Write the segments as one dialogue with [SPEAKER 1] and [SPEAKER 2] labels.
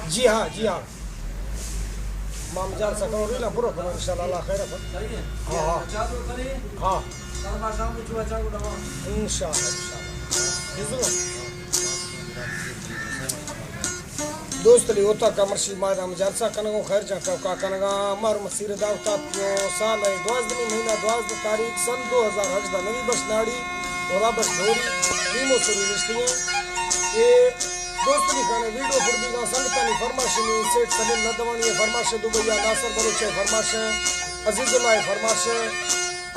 [SPEAKER 1] जी हाँ जी हाँ माम जार सको रीला पूरा करो इंशाल्लाह अल्लाह खैर कर हाँ हाँ हाँ इंशाल्लाह दोस्त ली होता कमर्शी मायरा मजारसा कनगो खैर जा का कनगा मार मसीर दावता पियो साल है 12 महीना 12 तारीख सन 2008 दा नवी बस नाड़ी और बस धोरी नीमो सुरी लिस्टियां ये दोस्त ली खाने वीडियो फुर्दी का संगतानी फरमाश ने सेठ सलीम नदवानी फरमाश दुबैया नासर बलोच फरमाश अजीजुल्लाह फरमाश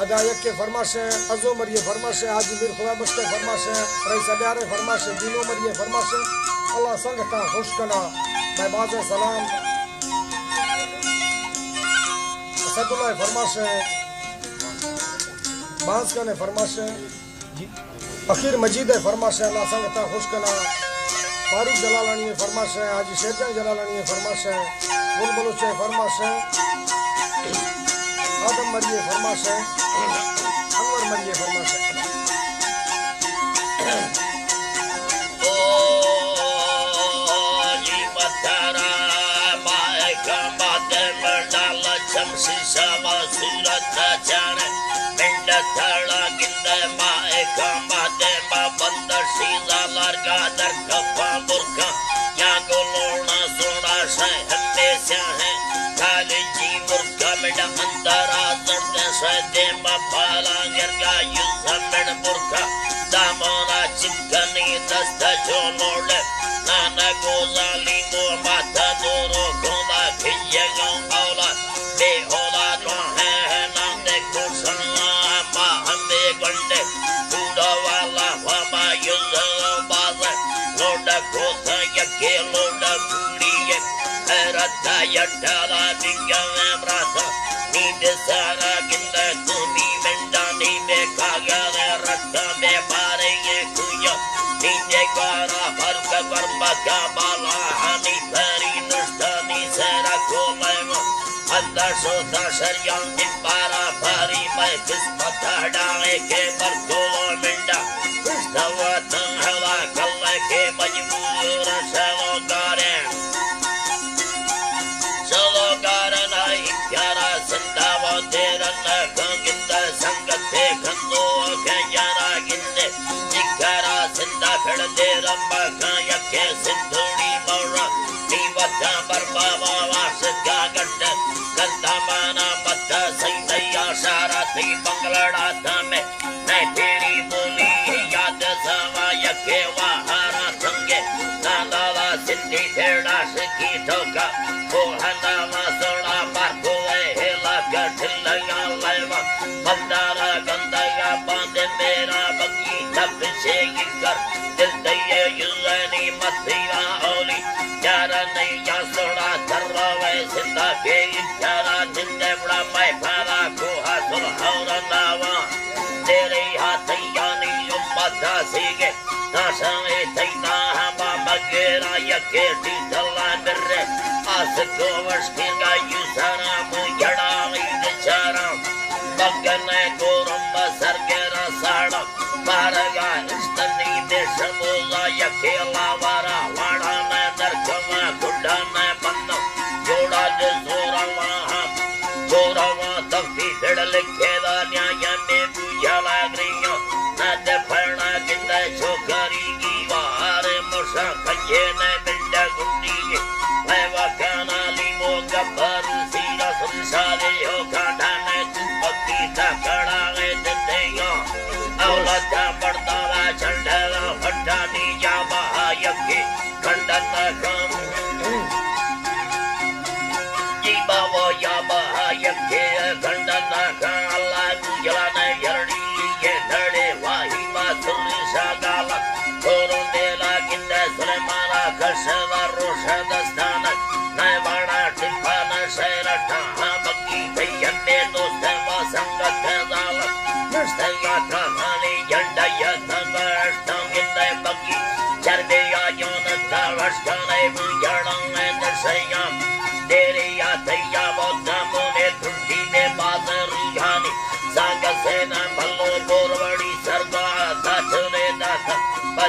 [SPEAKER 1] अदायक के फरमाश अजो मरिए फरमाश हाजी मीर खुदा बख्श के फरमाश रईस अब्यारे फरमाश दीनो मरिए फरमाश अल्लाह संगता खुश कना मैं बाज़ सलाम असदुल्लाह फरमाश बांस का ने फरमाश फकीर मजीद है फरमाश अल्लाह संगता खुश कना फारूक जलालानी फरमाश है हाजी शेरजंग जलालानी फरमाश है बुलबुल से फरमाश है आदम मरिए फरमाश है अनवर मरिए फरमाश है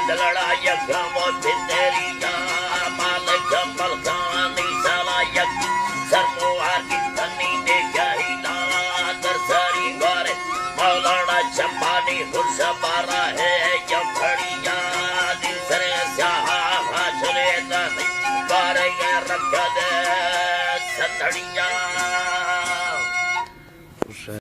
[SPEAKER 2] लड़ाई गाँव तेरिया मालिक मलकानी सलायक सरमोहार की धनी ने गहिला दरसरी बारे मौलाना चंपानी हुर्सबारा है जब खड़िया दूसरे स्याहा हाशरे दही बारे रख दे सतड़िया